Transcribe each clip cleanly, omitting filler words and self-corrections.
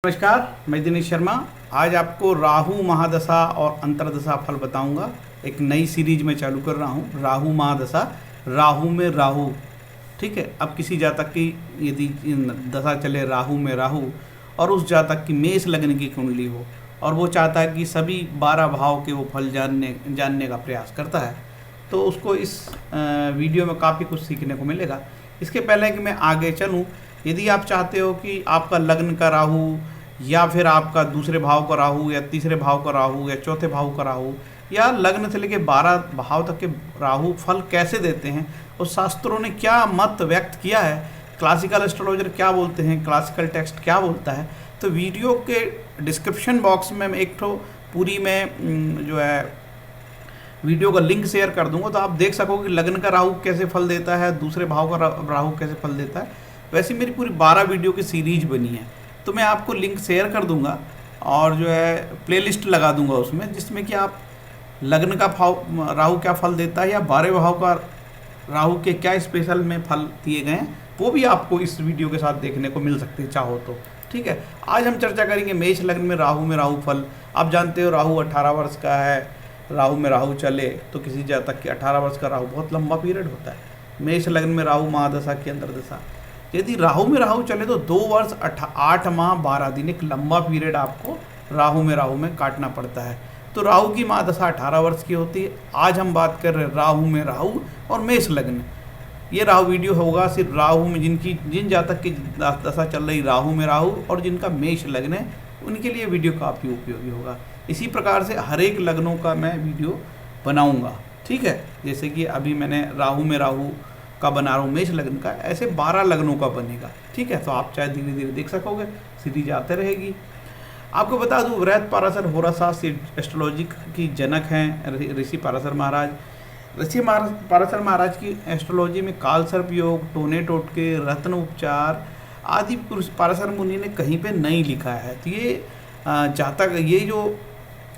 नमस्कार, मैं दिनेश शर्मा। आज आपको राहु महादशा और अंतर्दशा फल बताऊंगा। एक नई सीरीज में चालू कर रहा हूं, राहु महादशा, राहु में राहु। ठीक है, अब किसी जातक की यदि दशा चले राहु में राहु और उस जातक की मेष लग्न की कुंडली हो और वो चाहता है कि सभी 12 भाव के वो फल जानने का प्रयास करता है, तो उसको इस वीडियो में काफ़ी कुछ सीखने को मिलेगा। इसके पहले कि मैं आगे चलूँ, यदि आप चाहते हो कि आपका लग्न का राहु या फिर आपका दूसरे भाव का राहु या तीसरे भाव का राहु या चौथे भाव का राहु या लग्न से लेकर 12 भाव तक के राहु फल कैसे देते हैं और शास्त्रों ने क्या मत व्यक्त किया है, क्लासिकल एस्ट्रोलॉजर क्या बोलते हैं, क्लासिकल टेक्स्ट क्या बोलता है, तो वीडियो के डिस्क्रिप्शन बॉक्स में एक तो पूरी में जो है वीडियो का लिंक शेयर कर दूंगा, तो आप देख सकोगे कि लग्न का राहु कैसे फल देता है, दूसरे भाव का राहु कैसे फल देता है। वैसे मेरी पूरी 12 वीडियो की सीरीज बनी है, तो मैं आपको लिंक शेयर कर दूंगा और जो है प्लेलिस्ट लगा दूंगा उसमें, जिसमें कि आप लग्न का भाव राहु क्या फल देता है या 12 भाव का राहु के क्या स्पेशल में फल दिए गए हैं, वो भी आपको इस वीडियो के साथ देखने को मिल सकते हैं चाहो तो। ठीक है, आज हम चर्चा करेंगे मेष लग्न में राहु फल। आप जानते हो राहु 18 वर्ष का है, राहु में राहु चले तो किसी जातक के 18 वर्ष का राहु बहुत लंबा पीरियड होता है। मेष लग्न में राहु महादशा की अंतर्दशा, यदि राहु में राहु चले तो 2 वर्ष 8 माह 12 दिन, एक लंबा पीरियड आपको राहु में काटना पड़ता है। तो राहु की महादशा 18 वर्ष की होती है। आज हम बात कर रहे हैं राहु में राहु और मेष लग्न। ये राहु वीडियो होगा सिर्फ राहु में जिन जातक की दशा चल रही राहु में राहु और जिनका मेष लग्न है, उनके लिए वीडियो काफ़ी उपयोगी होगा। इसी प्रकार से हर एक लग्नों का मैं वीडियो बनाऊंगा। ठीक है, जैसे कि अभी मैंने राहु में राहु का बना रहा हूँ, मेष लग्न का, ऐसे 12 लग्नों का बनेगा। ठीक है, तो आप चाहे धीरे धीरे देख सकोगे, सीरीज आते रहेगी। आपको बता दूँ, वृहत पाराशर होराशास्त्र एस्ट्रोलॉजी की जनक हैं ऋषि पाराशर महाराज। ऋषि पाराशर महाराज की एस्ट्रोलॉजी में काल सर्प योग, टोने टोटके, रत्न उपचार आदि पाराशर मुनि ने कहीं पे नहीं लिखा है। तो ये जातक, ये जो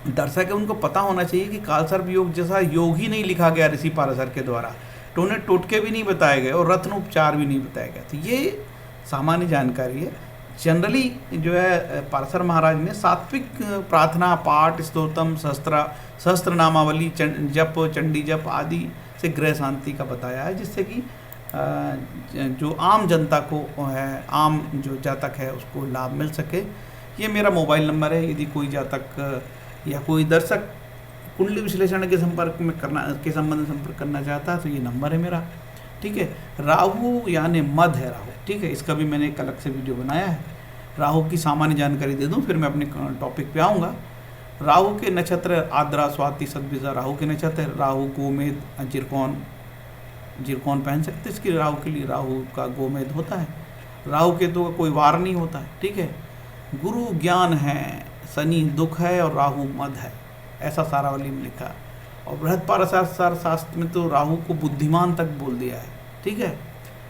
दर्शक है, उनको पता होना चाहिए कि काल सर्प योग जैसा योग ही नहीं लिखा गया ऋषि पाराशर के द्वारा, टोने टोटके भी नहीं बताए गए और रत्न उपचार भी नहीं बताया गया। तो ये सामान्य जानकारी है। जनरली जो है पाराशर महाराज ने सात्विक प्रार्थना, पाठ, स्तोत्रम, सहस्त्र नामावली, जप, चंडी जप आदि से ग्रह शांति का बताया है, जिससे कि जो आम जनता को है, आम जो जातक है, उसको लाभ मिल सके। ये मेरा मोबाइल नंबर है, यदि कोई जातक या कोई दर्शक कुंडली विश्लेषण के संबंध में संपर्क करना चाहता है तो ये नंबर है मेरा। ठीक है, राहु यानी मध है राहु। ठीक है, इसका भी मैंने एक अलग से वीडियो बनाया है। राहु की सामान्य जानकारी दे दूं, फिर मैं अपने टॉपिक पे आऊँगा। राहु के नक्षत्र आद्रा, स्वाति, सदभिजा राहु के नक्षत्र। राहु गोमेद, जिरकौन पहन सकते इसकी राहु के लिए, राहु का गोमेद होता है। राहु केतु का कोई वार नहीं होता है। ठीक है, गुरु ज्ञान है, शनि दुख है और राहु मद है, ऐसा सारावली में लिखा। और बृहद पाराशर शास्त्र में तो राहु को बुद्धिमान तक बोल दिया है। ठीक है,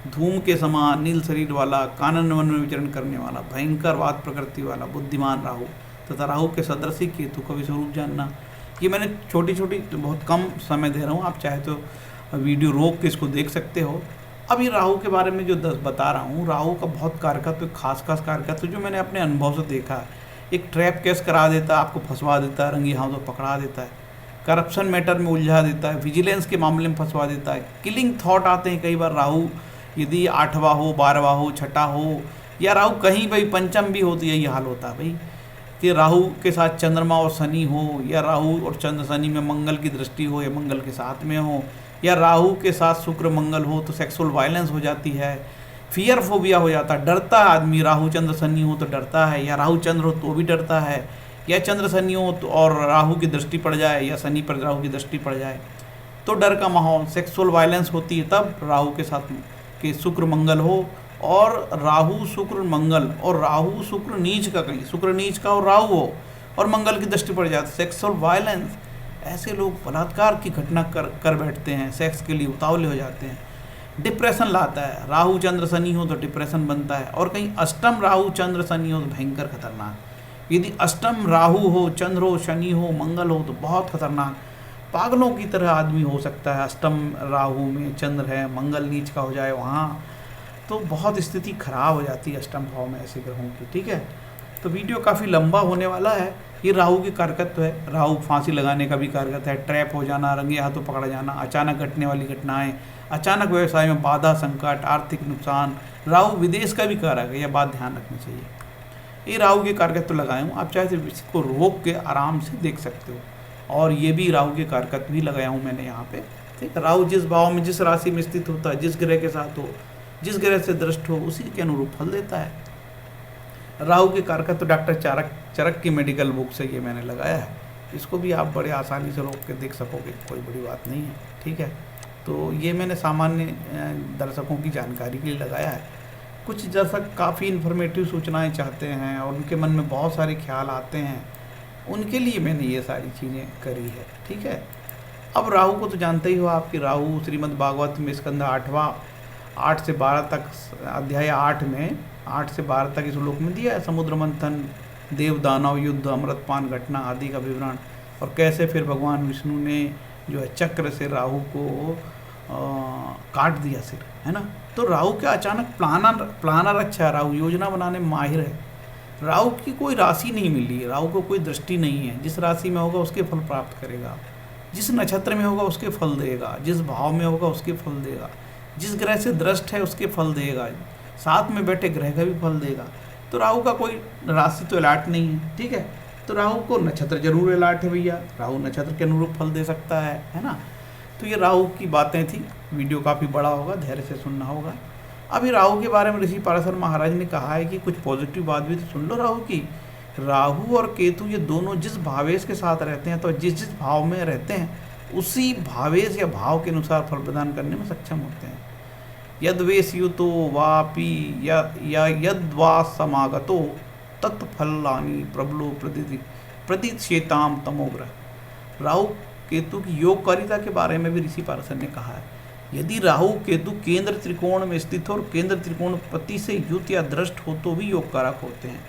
धूम के समान नील शरीर वाला, कानन वन में विचरण करने वाला, भयंकर वाद प्रकृति वाला बुद्धिमान राहु तथा राहु के सदृशी केतु का भी स्वरूप जानना। ये मैंने छोटी बहुत कम समय दे रहा हूँ, आप चाहे तो वीडियो रोक के इसको देख सकते हो। अब ये राहु के बारे में जो बता रहा हूँ, राहु का बहुत कारकत्व, खास कारकत्व जो मैंने अपने अनुभव से देखा है। एक ट्रैप केस करा देता है, आपको फंसवा देता है, रंगी हाथों पकड़ा देता है, करप्शन मैटर में उलझा देता है, विजिलेंस के मामले में फंसवा देता है, किलिंग थॉट आते हैं कई बार। राहु यदि 8वां हो, 12वां हो, 6ठा हो, या राहु कहीं भाई पंचम भी होती है, ये हाल होता है भाई कि राहु के साथ चंद्रमा और शनि हो, या राहु और चंद्र शनि में मंगल की दृष्टि हो या मंगल के साथ में हो, या राहु के साथ शुक्र मंगल हो तो सेक्सुअल वायलेंस हो जाती है, फियर फोबिया हो जाता है, डरता है आदमी। राहु चंद्र शनि हो तो डरता है, या राहु चंद्र हो तो भी डरता है, या चंद्र शनि हो तो और राहु की दृष्टि पड़ जाए या शनि पर राहु की दृष्टि पड़ जाए तो डर का माहौल, सेक्सुअल वायलेंस होती है। तब राहु के साथ के शुक्र मंगल हो, और राहु शुक्र मंगल और राहु शुक्र नीच का, कहीं शुक्र नीच का और राहु हो और मंगल की दृष्टि पड़ जाती, सेक्सुअल वायलेंस, ऐसे लोग बलात्कार की घटना कर बैठते हैं, सेक्स के लिए उतावले हो जाते हैं। डिप्रेशन लाता है, राहु चंद्र शनि हो तो डिप्रेशन बनता है, और कहीं अष्टम राहु चंद्र शनि हो तो भयंकर खतरनाक। यदि अष्टम राहु हो, चंद्र हो, शनि हो, मंगल हो तो बहुत खतरनाक, पागलों की तरह आदमी हो सकता है। अष्टम राहु में चंद्र है, मंगल नीच का हो जाए वहाँ, तो बहुत स्थिति खराब हो जाती है अष्टम भाव में ऐसे ग्रहों की। ठीक है, तो वीडियो काफ़ी लंबा होने वाला है। ये राहु की कारकत्व है। राहु फांसी लगाने का भी कारकत है, ट्रैप हो जाना, रंगे हाथों पकड़ा जाना, अचानक घटने वाली घटनाएं, अचानक व्यवसाय में बाधा, संकट, आर्थिक नुकसान। राहु विदेश का भी कारक है, यह बात ध्यान रखनी चाहिए। ये राहु के कारकत्व लगाए हूँ, आप चाहे तो इसको रोक के आराम से देख सकते हो। और ये भी राहु के कारकत्व भी लगाया हूँ मैंने यहाँ पे, ठीक है। राहु जिस भाव में, जिस राशि में स्थित होता है, जिस ग्रह के साथ हो, जिस ग्रह से दृष्ट हो, उसी के अनुरूप फल देता है। राहु के कारकत्व तो डॉक्टर चरक की मेडिकल बुक से ये मैंने लगाया है। इसको भी आप बड़े आसानी से रोक के देख सकोगे, कोई बड़ी बात नहीं है, ठीक है। तो ये मैंने सामान्य दर्शकों की जानकारी के लिए लगाया है। कुछ दर्शक काफ़ी इन्फॉर्मेटिव सूचनाएं चाहते हैं और उनके मन में बहुत सारे ख्याल आते हैं, उनके लिए मैंने ये सारी चीज़ें करी है, ठीक है। अब राहु को तो जानते ही हो आपकी, राहु श्रीमद् भागवत में स्कंद 8वां 8 से 12 तक, अध्याय 8 में 8 से 12 तक इस श्लोक में दिया है। समुद्र मंथन, देव दानव युद्ध, अमृतपान घटना आदि का विवरण, और कैसे फिर भगवान विष्णु ने जो है चक्र से राहु को काट दिया सिर, है ना। तो राहु क्या अचानक प्लानर अच्छा है, राहु योजना बनाने में माहिर है। राहु की कोई राशि नहीं मिली है, राहु को कोई दृष्टि नहीं है। जिस राशि में होगा उसके फल प्राप्त करेगा, जिस नक्षत्र में होगा उसके फल देगा, जिस भाव में होगा उसके फल देगा, जिस ग्रह से दृष्ट है उसके फल देगा, साथ में बैठे ग्रह का भी फल देगा। तो राहु का कोई राशि तो अलर्ट नहीं है, ठीक है। तो राहु को नक्षत्र जरूर अलर्ट है भैया, राहु नक्षत्र के अनुरूप फल दे सकता है ना। तो ये राहु की बातें थी। वीडियो काफ़ी बड़ा होगा, धैर्य से सुनना होगा। अभी राहु के बारे में ऋषि पाराशर महाराज ने कहा है कि कुछ पॉजिटिव बात भी तो सुन लो राहु की। राहु और केतु ये दोनों जिस भावेश के साथ रहते हैं, तो जिस भाव में रहते हैं उसी भावेश या भाव के अनुसार फल प्रदान करने में सक्षम होते हैं। यद्वेशयुतो वापि या यद्वा समागतो तत्फलानि प्रबलो प्रदिश्येताम तमोग्रह। राहु केतु की योगकारिता के बारे में भी ऋषि पाराशर ने कहा है। यदि राहु केतु केंद्र त्रिकोण में स्थित हो और केंद्र त्रिकोण पति से युत या दृष्ट हो तो भी योग कारक होते हैं,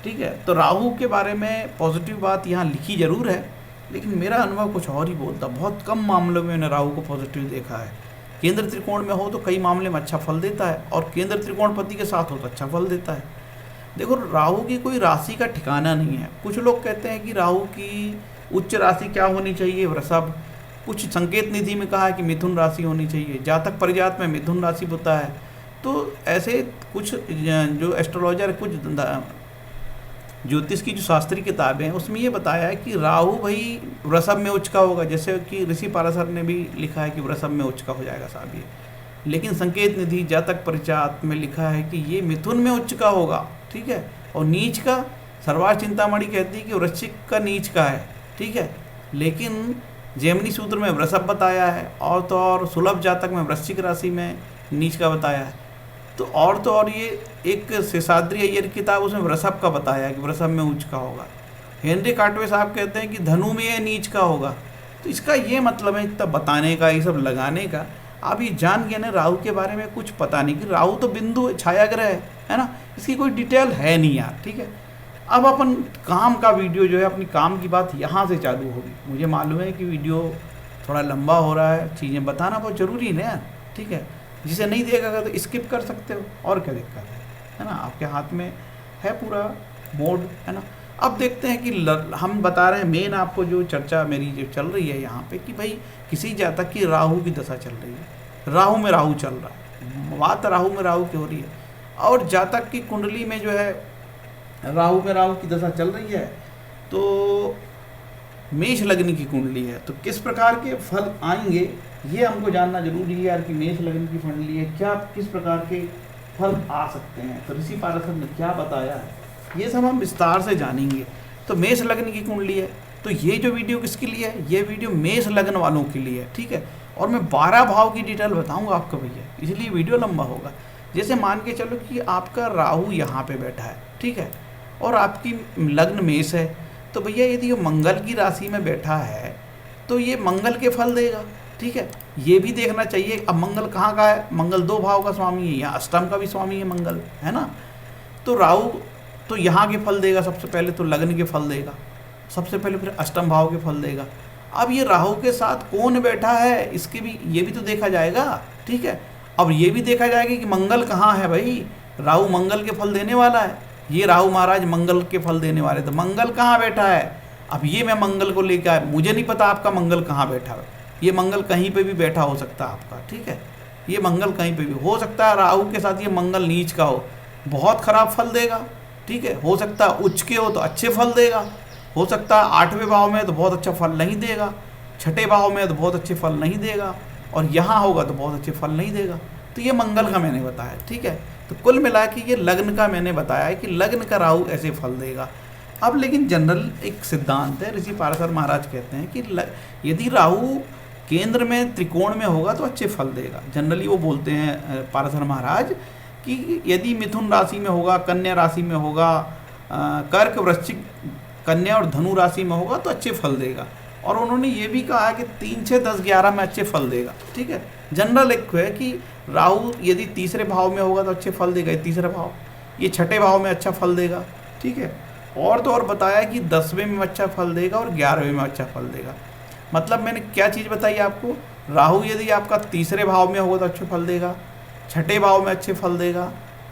ठीक है। तो राहु के बारे में पॉजिटिव बात यहाँ लिखी जरूर है, लेकिन मेरा अनुभव कुछ और ही बोलता। बहुत कम मामलों में मैंने राहु को पॉजिटिव देखा है। केंद्र त्रिकोण में हो तो कई मामले में अच्छा फल देता है, और केंद्र त्रिकोण पति के साथ हो तो अच्छा फल देता है। देखो, राहु की कोई राशि का ठिकाना नहीं है। कुछ लोग कहते हैं कि राहु की उच्च राशि क्या होनी चाहिए, वृषभ। कुछ संकेत निधि में कहा है कि मिथुन राशि होनी चाहिए, जातक परिजात में मिथुन राशि होता है। तो ऐसे कुछ जो एस्ट्रोलॉजर, कुछ ज्योतिष की जो शास्त्रीय किताबें हैं उसमें ये बताया है कि राहु भाई वृषभ में उच्च का होगा, जैसे कि ऋषि पाराशर ने भी लिखा है कि वृषभ में उच्च का हो जाएगा साहब ये। लेकिन संकेत निधि, जातक परिजात में लिखा है कि ये मिथुन में उच्च का होगा, ठीक है। और नीच का सर्वार चिंतामणि कहती है कि वृश्चिक का नीच का है, ठीक है। लेकिन जैमिनी सूत्र में वृषभ बताया है, और तो और सुलभ जातक में वृश्चिक राशि में नीच का बताया है। तो और ये एक शेषाद्री अय्यर की किताब, उसमें वृषभ का बताया है कि वृषभ में उच्च का होगा। हेनरी काटवे साहब कहते हैं कि धनु में ये नीच का होगा। तो इसका ये मतलब है इतना बताने का, ये सब लगाने का। आप ये जान गए ना राहु के बारे में कुछ पता नहीं, कि राहु तो बिंदु छाया ग्रह है ना, इसकी कोई डिटेल है नहीं यार, ठीक है। अब अपन काम का वीडियो जो है, अपनी काम की बात यहाँ से चालू होगी। मुझे मालूम है कि वीडियो थोड़ा लंबा हो रहा है, चीज़ें बताना बहुत ज़रूरी है ना यार, ठीक है। जिसे नहीं देखेगा तो स्किप कर सकते हो, और क्या दिक्कत है ना। आपके हाथ में है पूरा मोड, है ना। अब देखते हैं कि हम बता रहे हैं मेन आपको जो चर्चा मेरी जो चल रही है यहाँ पे, कि भाई किसी जातक की राहु की दशा चल रही है, राहु में राहु चल रहा है, बात राहु में राहु की हो रही है, और जातक की कुंडली में जो है राहु में राहु की दशा चल रही है, तो मेष लग्न की कुंडली है। तो किस प्रकार के फल आएंगे ये हमको जानना जरूरी है यार, कि मेष लग्न की कुंडली है, क्या किस प्रकार के फल आ सकते हैं। तो ऋषि पाराशर ने क्या बताया है ये सब हम विस्तार से जानेंगे। तो मेष लग्न की कुंडली है, तो ये जो वीडियो किसके लिए है, ये वीडियो मेष लग्न वालों के लिए है, ठीक है। और मैं 12 भाव की डिटेल बताऊंगा आपको भैया, इसलिए वीडियो लंबा होगा। जैसे मान के चलो कि आपका राहु यहाँ पे बैठा है, ठीक है, और आपकी लग्न मेष है, तो भैया यदि ये मंगल की राशि में बैठा है तो ये मंगल के फल देगा, ठीक है। ये भी देखना चाहिए अब मंगल कहाँ का है, मंगल 2 भाव का स्वामी है, या अष्टम का भी स्वामी है मंगल, है ना। तो राहु तो यहाँ के फल देगा, सबसे पहले तो लग्न के फल देगा सबसे पहले, फिर अष्टम भाव के फल देगा। अब ये राहु के साथ कौन बैठा है, इसके भी ये भी तो देखा जाएगा, ठीक है। अब ये भी देखा जाएगा कि मंगल कहाँ है भाई, राहु मंगल के फल देने वाला है, ये राहु महाराज मंगल के फल देने वाले, तो मंगल कहाँ बैठा है? अब ये मैं मंगल को लेकर आया, मुझे नहीं पता आपका मंगल कहाँ बैठा है। ये मंगल कहीं पे भी बैठा हो सकता है आपका, ठीक है, ये मंगल कहीं पे भी हो सकता है। राहु के साथ ये मंगल नीच का बहुत खराब फल देगा, ठीक है। हो सकता है उच्च के हो तो अच्छे फल देगा, हो सकता है 8वें भाव में तो बहुत अच्छा फल नहीं देगा, 6ठे भाव में तो बहुत अच्छे फल नहीं देगा, और यहाँ होगा तो बहुत अच्छे फल नहीं देगा। तो ये मंगल का मैंने बताया, ठीक है। तो कुल मिला के ये लग्न का मैंने बताया है कि लग्न का राहु ऐसे फल देगा। अब लेकिन जनरल एक सिद्धांत है, ऋषि पाराशर महाराज कहते हैं कि यदि राहु केंद्र में त्रिकोण में होगा तो अच्छे फल देगा। जनरली वो बोलते हैं पाराशर महाराज कि यदि मिथुन राशि में होगा, कन्या राशि में होगा, कर्क वृश्चिक कन्या और धनु राशि में होगा तो अच्छे फल देगा। और उन्होंने ये भी कहा है कि 3, 6, 10, 11 में अच्छे फल देगा, ठीक है। जनरल एक है कि राहु यदि तीसरे भाव में होगा तो अच्छे फल देगा, तीसरा भाव, ये 6ठे भाव में अच्छा फल देगा, ठीक है। और तो और बताया कि 10वें में अच्छा फल देगा और 11वें में अच्छा फल देगा। मतलब मैंने क्या चीज़ बताई आपको, राहु यदि आपका तीसरे भाव में होगा तो अच्छे फल देगा, 6ठे भाव में अच्छे फल देगा,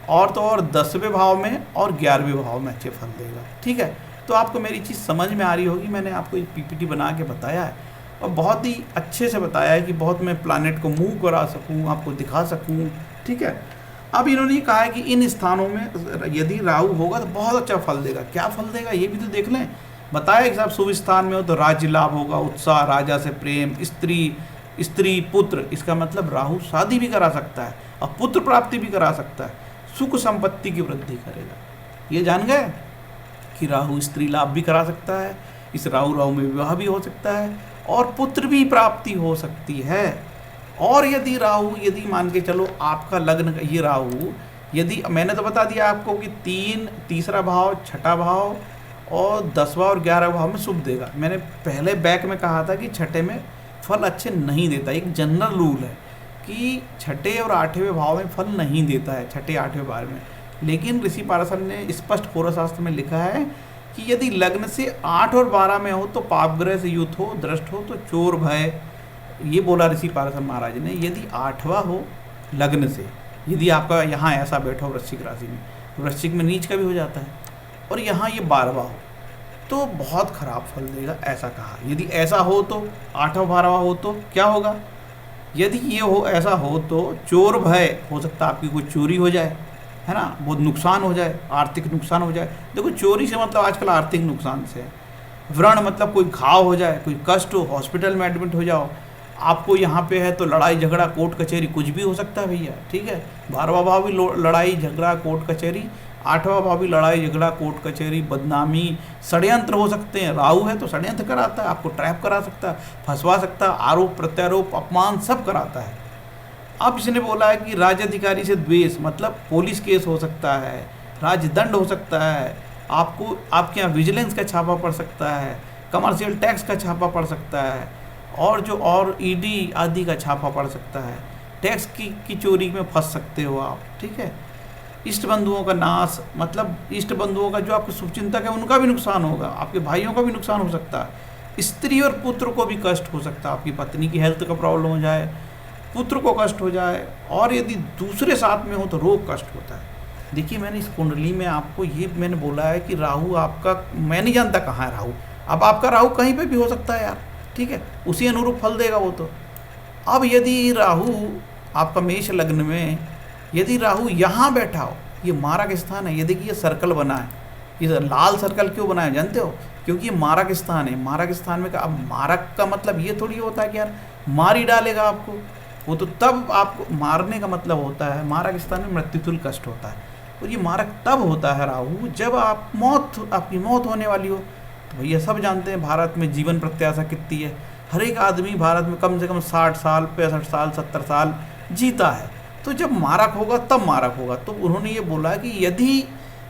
और तो और 10वें भाव में और 11वें भाव में अच्छे फल देगा, ठीक है। तो आपको मेरी चीज़ समझ में आ रही होगी, मैंने आपको एक पीपीटी बना के बताया है और बहुत ही अच्छे से बताया है कि बहुत मैं प्लानेट को मूव करा सकूं, आपको दिखा सकूं, ठीक है। अब इन्होंने ये कहा है कि इन स्थानों में यदि राहु होगा तो बहुत अच्छा फल देगा। क्या फल देगा ये भी तो देख लें। बताया कि साहब शुभ स्थान में हो तो राज्य लाभ होगा, उत्साह, राजा से प्रेम, स्त्री पुत्र, इसका मतलब राहु शादी भी करा सकता है और पुत्र प्राप्ति भी करा सकता है, सुख संपत्ति की वृद्धि करेगा। ये जान गए कि राहु स्त्री लाभ भी करा सकता है, इस राहु में विवाह भी हो सकता है और पुत्र भी प्राप्ति हो सकती है। और यदि राहु, यदि मान के चलो आपका लग्न का ये राहु, यदि मैंने तो बता दिया आपको कि तीसरा भाव, 6ठा भाव और 10वां और 11वां भाव में शुभ देगा। मैंने पहले बैक में कहा था कि 6ठे में फल अच्छे नहीं देता। एक जनरल रूल है कि 6ठे और 8वें भाव में फल नहीं देता है, 6ठे 8वें भाव में। लेकिन ऋषि पाराशर ने स्पष्ट होराशास्त्र में लिखा है कि यदि लग्न से 8 और 12 में हो तो पापग्रह से युत हो, दृष्ट हो तो चोर भय, ये बोला ऋषि पाराशर महाराज ने। यदि 8वां हो लग्न से, यदि आपका यहाँ ऐसा बैठा हो वृश्चिक राशि में, वृश्चिक में नीच का भी हो जाता है, और यहाँ ये 12वां हो तो बहुत खराब फल देगा, ऐसा कहा। यदि ऐसा हो तो 8वां 12वां हो तो क्या होगा, यदि ये हो ऐसा हो तो चोर भय, हो सकता है आपकी कोई चोरी हो जाए, है ना, बहुत नुकसान हो जाए, आर्थिक नुकसान हो जाए। देखो चोरी से मतलब आजकल आर्थिक नुकसान से है। व्रण मतलब कोई घाव हो जाए, कोई कष्ट हो, हॉस्पिटल में एडमिट हो जाओ। आपको यहाँ पे है तो लड़ाई झगड़ा कोर्ट कचहरी कुछ भी हो सकता है भैया, ठीक है। 12वां भाव भी लड़ाई झगड़ा कोर्ट कचहरी, 8वां भाव भी लड़ाई झगड़ा कोर्ट कचहरी, बदनामी, षड्यंत्र हो सकते हैं। राहु है तो षड्यंत्र कराता है, आपको ट्रैप करा सकता है, फंसवा सकता है, आरोप प्रत्यारोप अपमान सब कराता है। अब इसने बोला है कि राज्य अधिकारी से द्वेष मतलब पुलिस केस हो सकता है, राजदंड हो सकता है, आपको आपके यहाँ विजिलेंस का छापा पड़ सकता है, कमर्शियल टैक्स का छापा पड़ सकता है, और ईडी आदि का छापा पड़ सकता है। टैक्स की चोरी में फंस सकते हो आप, ठीक है। इष्ट बंधुओं का नाश मतलब इष्ट बंधुओं का जो आपके शुभचिंतक है उनका भी नुकसान होगा, आपके भाइयों का भी नुकसान हो सकता है, स्त्री और पुत्र को भी कष्ट हो सकता है, आपकी पत्नी की हेल्थ का प्रॉब्लम हो जाए, पुत्र को कष्ट हो जाए, और यदि दूसरे साथ में हो तो रोग कष्ट होता है। देखिए मैंने इस कुंडली में आपको ये मैंने बोला है कि राहु आपका, मैं नहीं जानता कहाँ है राहु, अब आपका राहु कहीं पे भी हो सकता है यार, ठीक है, उसी अनुरूप फल देगा वो तो। अब यदि राहु आपका मेष लग्न में, यदि राहु यहाँ बैठा हो, ये मारक स्थान है, ये देखिए ये सर्कल बना है, ये लाल सर्कल क्यों बना है जानते हो, क्योंकि ये मारक स्थान है। मारक स्थान में अब मारक का मतलब ये थोड़ी होता है कि यार मार ही डालेगा आपको, वो तो तब आपको मारने का मतलब होता है, मारक स्थान में मृत्युतुल्य कष्ट होता है। और ये मारक तब होता है राहु जब आपकी मौत होने वाली हो। तो भैया सब जानते हैं भारत में जीवन प्रत्याशा कितनी है, हर एक आदमी भारत में कम से कम 60 साल 65 साल 70 साल जीता है। तो जब मारक होगा तब मारक होगा। तो उन्होंने ये बोला कि यदि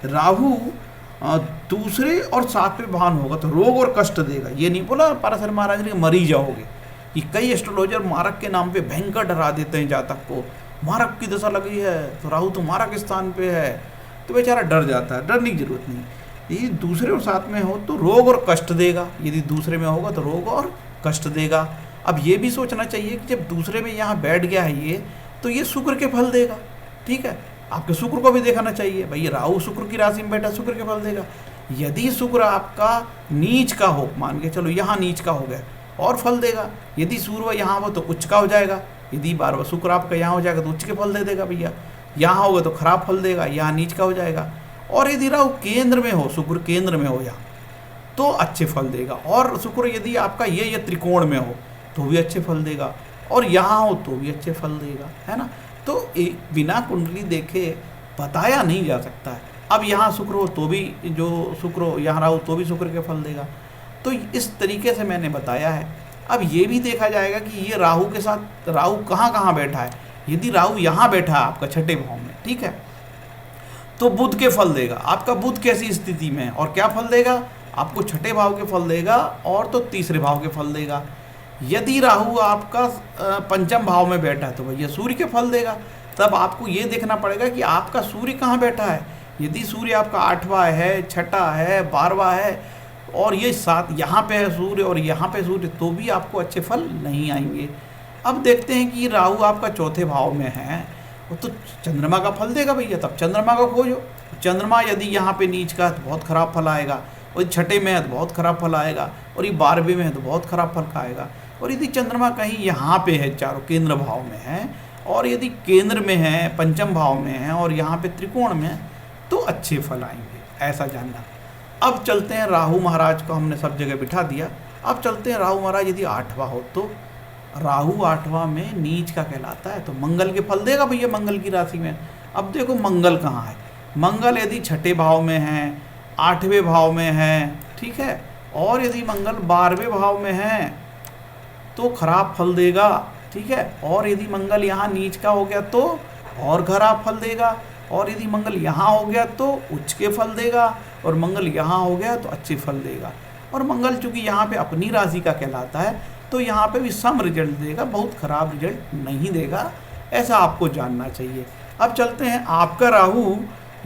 राहु दूसरे और 7वें भान होगा तो रोग और कष्ट देगा। ये नहीं बोला पाराशर महाराज ने मरी जाओगे, कि कई एस्ट्रोलॉजर मारक के नाम पे भयंकर डरा देते हैं जातक को, मारक की दशा लगी है तो राहु तो मारक स्थान पे है, तो बेचारा डर जाता है। डरने की जरूरत नहीं। ये दूसरे और 7 में हो तो रोग और कष्ट देगा, यदि दूसरे में होगा तो रोग और कष्ट देगा। अब ये भी सोचना चाहिए कि जब दूसरे में यहाँ बैठ गया है ये, तो ये शुक्र के फल देगा, ठीक है। आपके शुक्र को भी देखना चाहिए भाई, राहु शुक्र की राशि में बैठा, शुक्र के फल देगा। यदि शुक्र आपका नीच का हो, मान के चलो यहाँ नीच का हो गया और फल देगा। यदि सूर्य यहाँ हो तो उच्च का हो जाएगा। यदि बार शुक्र आपका यहाँ हो जाएगा तो उच्च के फल दे देगा भैया। यहाँ होगा तो खराब फल देगा, यहाँ नीच का हो जाएगा। और यदि राहु केंद्र में हो, शुक्र केंद्र में हो यहाँ, तो अच्छे फल देगा। और शुक्र यदि आपका ये त्रिकोण में हो तो भी अच्छे फल देगा, और यहाँ हो तो भी अच्छे फल देगा, है ना। तो बिना कुंडली देखे बताया नहीं जा सकता है। अब यहाँ शुक्र हो तो भी, जो शुक्र हो यहाँ राहु तो भी शुक्र के फल देगा। तो इस तरीके से मैंने बताया है। अब ये भी देखा जाएगा कि ये राहु के साथ राहु कहाँ कहाँ बैठा है। यदि राहु यहाँ बैठा है आपका छठे भाव में, ठीक है, तो बुध के फल देगा। आपका बुध कैसी स्थिति में है और क्या फल देगा, आपको छठे भाव के फल देगा और तो तीसरे भाव के फल देगा। यदि राहु आपका पंचम भाव में बैठा है तो भैया सूर्य के फल देगा। तब आपको ये देखना पड़ेगा कि आपका सूर्य कहाँ बैठा है। यदि सूर्य आपका 8वां है, छठा है, 12वां है और ये 7 यहाँ पे है सूर्य और यहाँ पे सूर्य, तो भी आपको अच्छे फल नहीं आएंगे। अब देखते हैं कि राहु आपका चौथे भाव में है, वो तो चंद्रमा का फल देगा भैया। तब चंद्रमा को खोजो। चंद्रमा यदि यहाँ पे नीच का है तो बहुत खराब फल आएगा, और छठे में है तो बहुत खराब फल आएगा, और ये 12वें में है तो बहुत खराब फल आएगा। और यदि चंद्रमा कहीं यहाँ पे है, चारों केंद्र भाव में है, और यदि केंद्र में है, पंचम भाव में है और यहाँ पे त्रिकोण में है, तो अच्छे फल आएंगे, ऐसा जानना। अब चलते हैं, राहु महाराज को हमने सब जगह बिठा दिया। अब चलते हैं राहु महाराज यदि 8वां हो तो राहु 8वां में नीच का कहलाता है, तो मंगल के फल देगा भैया, मंगल की राशि में। अब देखो मंगल कहाँ है। मंगल यदि छठे भाव में है, 8वें भाव में है, ठीक है, और यदि मंगल 12वें भाव में है तो खराब फल देगा, ठीक है। और यदि मंगल यहाँ नीच का हो गया तो और खराब फल देगा, और यदि मंगल यहाँ हो गया तो उच्च के फल देगा, और मंगल यहाँ हो गया तो अच्छे फल देगा। और मंगल चूंकि यहाँ पे अपनी राशि का कहलाता है तो यहाँ पे भी सम रिजल्ट देगा, बहुत खराब रिजल्ट नहीं देगा, ऐसा आपको जानना चाहिए। अब चलते हैं, आपका राहु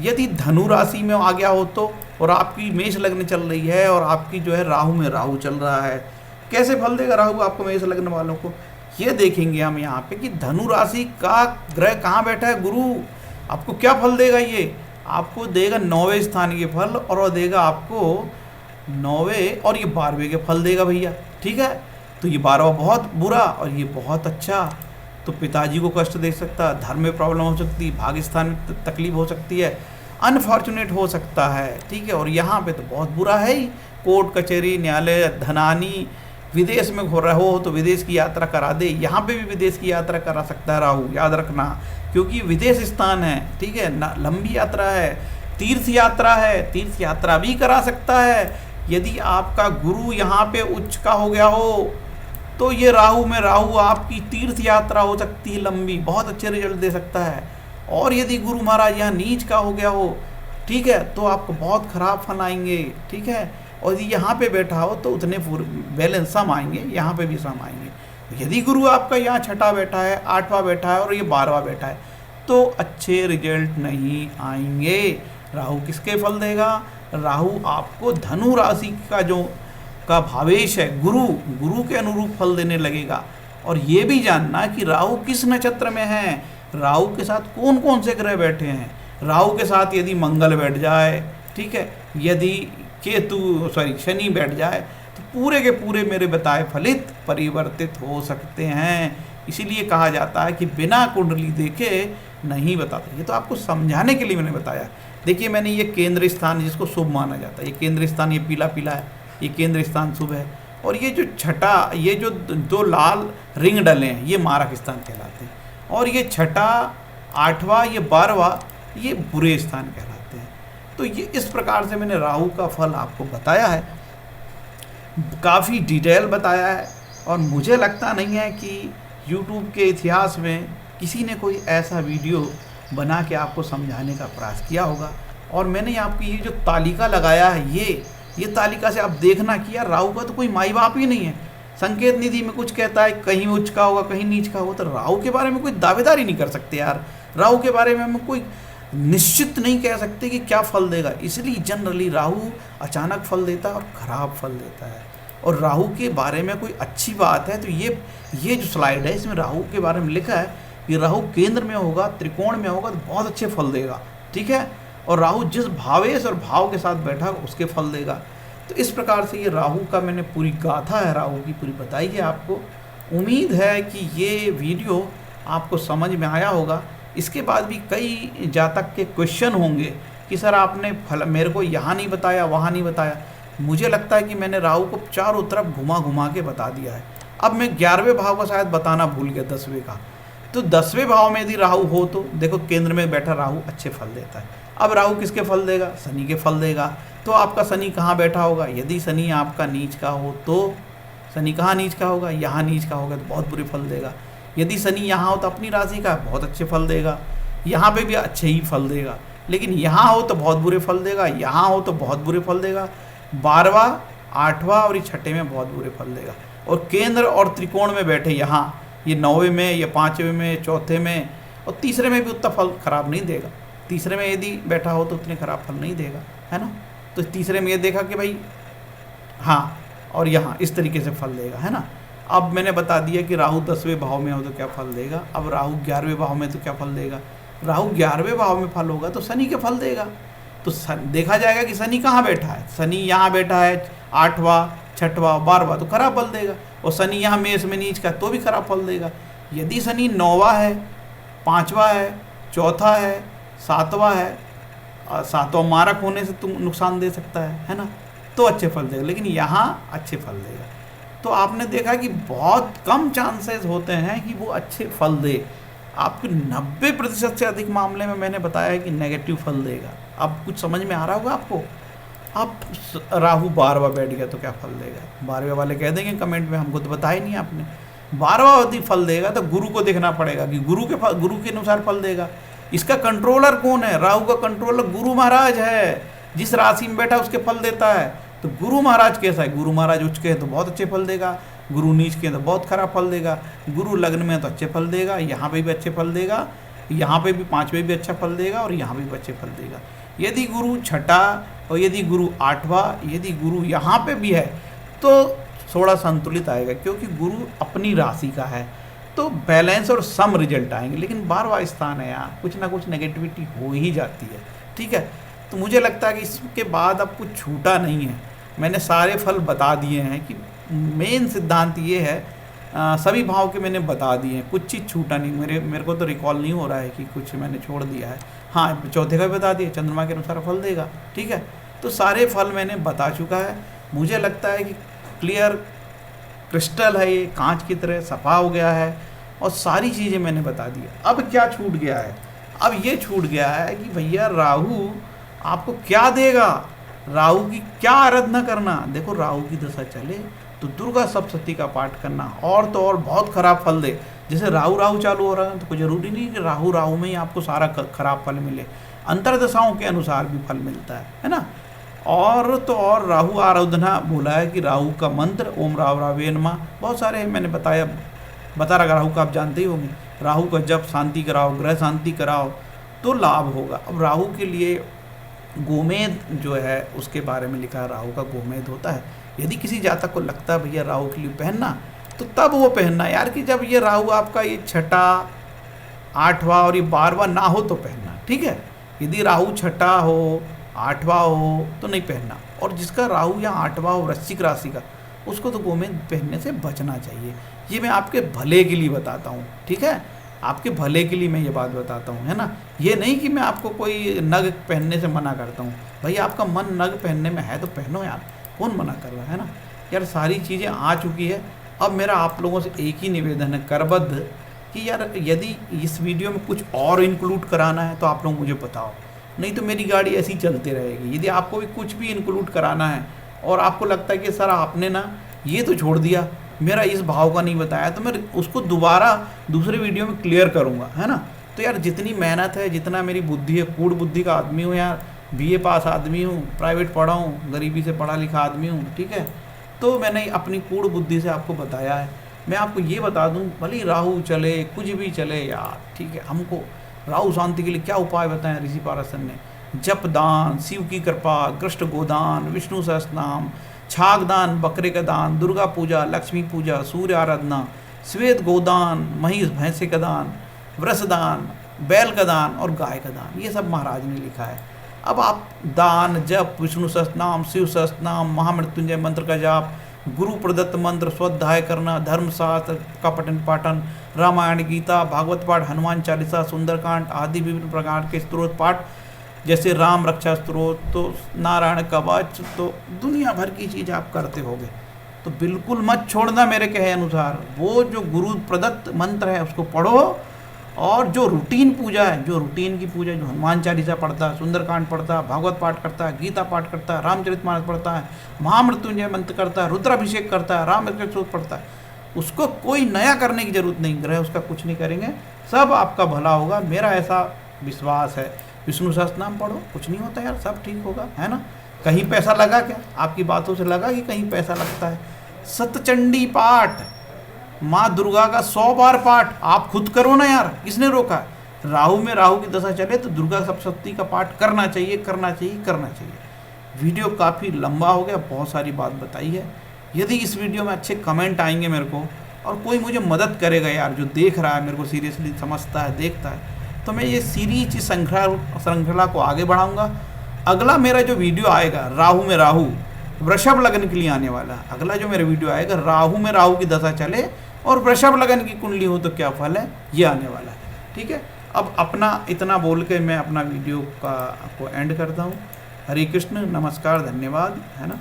यदि धनु राशि में आ गया हो तो, और आपकी मेष लग्न चल रही है और आपकी जो है राहु में राहु चल रहा है, कैसे फल देगा राहु आपको, मेष लग्न वालों को? ये देखेंगे हम यहाँ पे कि धनु राशि का ग्रह कहाँ बैठा है, गुरु। आपको क्या फल देगा, ये आपको देगा 9वें स्थान के फल, और वो देगा आपको 9वें और ये 12वें के फल देगा भैया, ठीक है। तो ये 12वां बहुत बुरा और ये बहुत अच्छा, तो पिताजी को कष्ट दे सकता है, धर्म में प्रॉब्लम हो सकती है, भाग्यस्थान में तकलीफ हो सकती है, अनफॉर्चुनेट हो सकता है, ठीक है। और यहाँ पे तो बहुत बुरा है ही, कोर्ट कचहरी न्यायालय धनानी, विदेश में हो रहा हो तो विदेश की यात्रा करा दे, यहाँ पे भी विदेश की यात्रा करा सकता है राहु, याद रखना, क्योंकि विदेश स्थान है, ठीक है ना, लंबी यात्रा है, तीर्थ यात्रा है, तीर्थ यात्रा भी करा सकता है। यदि आपका गुरु यहाँ पे उच्च का हो गया हो तो ये राहु में राहु आपकी तीर्थ यात्रा हो सकती है लंबी, बहुत अच्छे रिजल्ट दे सकता है। और यदि गुरु महाराज यहाँ नीच का हो गया हो, ठीक है, तो आपको बहुत खराब फल आएंगे, ठीक है। और यदि यहाँ पे बैठा हो तो उतने बैलेंस सम आएंगे, यहाँ पे भी सम आएंगे। यदि गुरु आपका यहाँ छठा बैठा है, 8वां बैठा है और ये 12वां बैठा है तो अच्छे रिजल्ट नहीं आएंगे। राहु किसके फल देगा, राहु आपको धनु राशि का जो का भावेश है, गुरु के अनुरूप फल देने लगेगा। और ये भी जानना कि राहु किस नक्षत्र में है, राहु के साथ कौन कौन से ग्रह बैठे हैं। राहु के साथ यदि मंगल बैठ जाए, ठीक है, यदि शनि बैठ जाए तो पूरे के पूरे मेरे बताए फलित परिवर्तित हो सकते हैं। इसीलिए कहा जाता है कि बिना कुंडली देखे नहीं बताते। ये तो आपको समझाने के लिए मैंने बताया। देखिए, मैंने ये केंद्र स्थान जिसको शुभ माना जाता है, ये केंद्र स्थान, ये पीला पीला है, ये केंद्र स्थान शुभ है। और ये जो छठा, ये जो 2 लाल रिंग डले हैं, ये मारक स्थान कहलाते हैं। और ये छठा, 8वां, ये 12वां, ये बुरे स्थान कहलाते हैं। तो ये इस प्रकार से मैंने राहु का फल आपको बताया है, काफ़ी डिटेल बताया है। और मुझे लगता नहीं है कि YouTube के इतिहास में किसी ने कोई ऐसा वीडियो बना के आपको समझाने का प्रयास किया होगा। और मैंने आपकी ये जो तालिका लगाया है, ये तालिका से आप देखना कि यार राहु का तो कोई माई बाप ही नहीं है। संकेत निधि में कुछ कहता है कहीं उच्च का होगा, कहीं नीच का होगा, तो राहु के बारे में कोई दावेदारी नहीं कर सकते यार। राहु के बारे में हम कोई निश्चित नहीं कह सकते कि क्या फल देगा। इसलिए जनरली राहु अचानक फल देता है और खराब फल देता है। और राहु के बारे में कोई अच्छी बात है तो ये जो स्लाइड है इसमें राहु के बारे में लिखा है कि राहु केंद्र में होगा, त्रिकोण में होगा तो बहुत अच्छे फल देगा, ठीक है। और राहु जिस भावेश और भाव के साथ बैठा उसके फल देगा। तो इस प्रकार से ये राहु का मैंने पूरी गाथा है राहु की पूरी बताई है आपको। उम्मीद है कि ये वीडियो आपको समझ में आया होगा। इसके बाद भी कई जातक के क्वेश्चन होंगे कि सर आपने फल मेरे को यहाँ नहीं बताया, वहाँ नहीं बताया। मुझे लगता है कि मैंने राहु को चारों तरफ घुमा घुमा के बता दिया है। अब मैं 11वें भाव का शायद बताना भूल गया, 10वें का। तो 10वें भाव में यदि राहु हो तो देखो केंद्र में बैठा राहु अच्छे फल देता है। अब राहु किसके फल देगा? शनि के फल देगा। तो आपका शनि कहाँ बैठा होगा? यदि शनि आपका नीच का हो तो शनि कहाँ नीच का होगा? यहाँ नीच का होगा तो बहुत बुरे फल देगा। यदि शनि यहाँ हो तो अपनी राशि का बहुत अच्छे फल देगा, यहाँ पे भी अच्छे ही फल देगा। लेकिन यहाँ हो तो बहुत बुरे फल देगा, यहाँ हो तो बहुत बुरे फल देगा। 12वां, 8वां और ये 6ठे में बहुत बुरे फल देगा। और केंद्र और त्रिकोण में बैठे यहाँ ये 9वें में या 5वें में, चौथे में और तीसरे में भी उतना फल खराब नहीं देगा। तीसरे में यदि बैठा हो तो उतने खराब फल नहीं देगा, है ना। तो तीसरे में ये देखा कि भाई हाँ, और यहाँ इस तरीके से फल देगा, है ना। अब मैंने बता दिया कि राहु 10वें भाव में हो तो क्या फल देगा। अब राहु 11वें भाव में तो क्या फल देगा। राहु 11वें भाव में फल होगा तो शनि के फल देगा। तो देखा जाएगा कि शनि कहाँ बैठा है। शनि यहाँ बैठा है 8वां, 6वां, 12वां तो खराब फल देगा। और शनि यहाँ मेष में नीच का तो भी खराब फल देगा। यदि शनि 9वां है, 5वां है, चौथा है, 7वां है, 7वां मारक होने से तुम नुकसान दे सकता है ना, तो अच्छे फल देगा। लेकिन यहाँ अच्छे फल देगा। तो आपने देखा कि बहुत कम चांसेस होते हैं कि वो अच्छे फल दे। आपके 90% से अधिक मामले में मैंने बताया है कि नेगेटिव फल देगा। अब कुछ समझ में आ रहा होगा आपको। अब राहु 12वां बैठ गया तो क्या फल देगा। 12वें वाले कह देंगे कमेंट में, हमको तो बताया नहीं आपने। 12वां यदि फल देगा तो गुरु को देखना पड़ेगा कि गुरु के अनुसार फल देगा। इसका कंट्रोलर कौन है? राहु का कंट्रोलर गुरु महाराज है। जिस राशि में बैठा उसके फल देता है। तो गुरु महाराज कैसा है? गुरु महाराज उच्च के हैं तो बहुत अच्छे फल देगा, गुरु नीच के हैं तो बहुत खराब फल देगा। गुरु लग्न में तो अच्छे फल देगा, यहाँ पे भी अच्छे फल देगा, यहाँ पे भी 5वें भी अच्छा फल देगा और यहाँ भी अच्छे फल देगा। यदि गुरु 6ठा और यदि गुरु 8वां, यदि गुरु यहाँ पे भी है तो थोड़ा संतुलित आएगा, क्योंकि गुरु अपनी राशि का है तो बैलेंस और सम रिजल्ट आएंगे। लेकिन 12वां स्थान है, यहाँ कुछ ना कुछ नेगेटिविटी हो ही जाती है, ठीक है। तो मुझे लगता है कि इसके बाद अब कुछ छूटा नहीं है। मैंने सारे फल बता दिए हैं कि मेन सिद्धांत ये है। सभी भाव के मैंने बता दिए हैं, कुछ चीज़ छूटा नहीं। मेरे को तो रिकॉल नहीं हो रहा है कि कुछ मैंने छोड़ दिया है। हाँ, चौथे का भी बता दिया, चंद्रमा के अनुसार फल देगा, ठीक है। तो सारे फल मैंने बता चुका है। मुझे लगता है कि क्लियर क्रिस्टल है, ये कांच की तरह सफा हो गया है और सारी चीज़ें मैंने बता दी। अब क्या छूट गया है? अब ये छूट गया है कि भैया राहु आपको क्या देगा, राहु की क्या आराधना करना। देखो राहु की दशा चले तो दुर्गा सप्तशती का पाठ करना, और तो और बहुत खराब फल दे। जैसे राहु चालू हो रहा है तो कोई ज़रूरी नहीं कि राहु में ही आपको सारा खराब फल मिले। अंतर्दशाओं के अनुसार भी फल मिलता है ना। और तो और राहु आराधना बोला है कि राहु का मंत्र ओम राव रावे नमः, बहुत सारे हैं, मैंने बता रहा। राहु का आप जानते ही होंगे। राहु का जब शांति कराओ, ग्रह शांति कराओ तो लाभ होगा। अब राहु के लिए गोमेद जो है उसके बारे में लिखा है, राहु का गोमेद होता है। यदि किसी जातक को लगता है भैया राहु के लिए पहनना, तो तब वो पहनना यार, कि जब ये राहु आपका ये 6ठा, 8वां और ये 12वां ना हो तो पहनना, ठीक है। यदि राहु 6ठा हो, 8वां हो तो नहीं पहनना। और जिसका राहु या 8वां हो वृश्चिक राशि का, उसको तो गोमेद पहनने से बचना चाहिए। ये मैं आपके भले के लिए बताता हूँ, ठीक है। आपके भले के लिए मैं ये बात बताता हूँ, है ना। ये नहीं कि मैं आपको कोई नग पहनने से मना करता हूँ। भाई आपका मन नग पहनने में है तो पहनो यार, कौन मना कर रहा है ना यार। सारी चीज़ें आ चुकी है। अब मेरा आप लोगों से एक ही निवेदन है करबद्ध कि यार यदि इस वीडियो में कुछ और इंक्लूड कराना है तो आप लोग मुझे बताओ, नहीं तो मेरी गाड़ी ऐसी चलती रहेगी। यदि आपको भी कुछ भी इंक्लूड कराना है और आपको लगता है कि सर आपने ना ये तो छोड़ दिया, मेरा इस भाव का नहीं बताया, तो मैं उसको दोबारा दूसरे वीडियो में क्लियर करूँगा, है ना। तो यार जितनी मेहनत है, जितना मेरी बुद्धि है, कूड़ बुद्धि का आदमी हूँ यार, BA पास आदमी हूँ, प्राइवेट पढ़ा हूँ, गरीबी से पढ़ा लिखा आदमी हूँ, ठीक है। तो मैंने अपनी कूड़ बुद्धि से आपको बताया है। मैं आपको ये बता दूँ, भले ही राहु चले, कुछ भी चले यार, ठीक है। हमको राहु शांति के लिए क्या उपाय बताएं ऋषि पारसर ने? जप दान, शिव की कृपा, कृष्ण गोदान, विष्णु सहस्रनाम, छाग दान, बकरे का दान, दुर्गा पूजा, लक्ष्मी पूजा, सूर्य आराधना, श्वेत गोदान, महिष भैंसे का दान, वृषदान, बैल का दान और गाय का दान, ये सब महाराज ने लिखा है। अब आप दान, जप, विष्णु सहस्त्रनाम, शिव सहस्त्रनाम, महामृत्युंजय मंत्र का जाप, गुरु प्रदत्त मंत्र स्वाध्याय करना, धर्मशास्त्र का पठन पाठन, रामायण, गीता, भागवत पाठ, हनुमान चालीसा, सुंदरकांड आदि विभिन्न प्रकार के स्त्रोत पाठ, जैसे राम रक्षा स्त्रोत, तो नारायण कवच, तो दुनिया भर की चीज़ आप करते होगे। तो बिल्कुल मत छोड़ना मेरे कहे अनुसार, वो जो गुरु प्रदत्त मंत्र है उसको पढ़ो, और जो रूटीन पूजा है, जो रूटीन की पूजा, जो हनुमान चालीसा पढ़ता है, सुंदरकांड पढ़ता है, भागवत पाठ करता है, गीता पाठ करता है, रामचरितमानस पढ़ता है, महामृत्युंजय मंत्र करता है, रुद्राभिषेक करता है, राम स्त्रोत पढ़ता है, उसको कोई नया करने की जरूरत नहीं, ग्रह उसका कुछ नहीं करेंगे, सब आपका भला होगा, मेरा ऐसा विश्वास है। विष्णु सहस्त्रनाम पढ़ो, कुछ नहीं होता यार, सब ठीक होगा, है ना। कहीं पैसा लगा क्या? आपकी बातों से लगा कि कहीं पैसा लगता है। सतचंडी पाठ, माँ दुर्गा का 100 बार पाठ आप खुद करो ना यार, किसने रोका? राहु में राहु की दशा चले तो दुर्गा सप्तशती का पाठ करना चाहिए, करना चाहिए, करना चाहिए। वीडियो काफ़ी लंबा हो गया, बहुत सारी बात बताई है। यदि इस वीडियो में अच्छे कमेंट आएंगे मेरे को, और कोई मुझे मदद करेगा यार, जो देख रहा है मेरे को सीरियसली समझता है, देखता है, तो मैं ये सीरीज श्रृंखला को आगे बढ़ाऊंगा। अगला मेरा जो वीडियो आएगा, राहु में राहु, वृषभ लगन के लिए आने वाला है। अगला जो मेरा वीडियो आएगा, राहु में राहु की दशा चले और वृषभ लगन की कुंडली हो तो क्या फल है, ये आने वाला है। ठीक है, अब अपना इतना बोल के मैं अपना वीडियो को एंड करता हूँ। हरे कृष्ण, नमस्कार, धन्यवाद, है ना।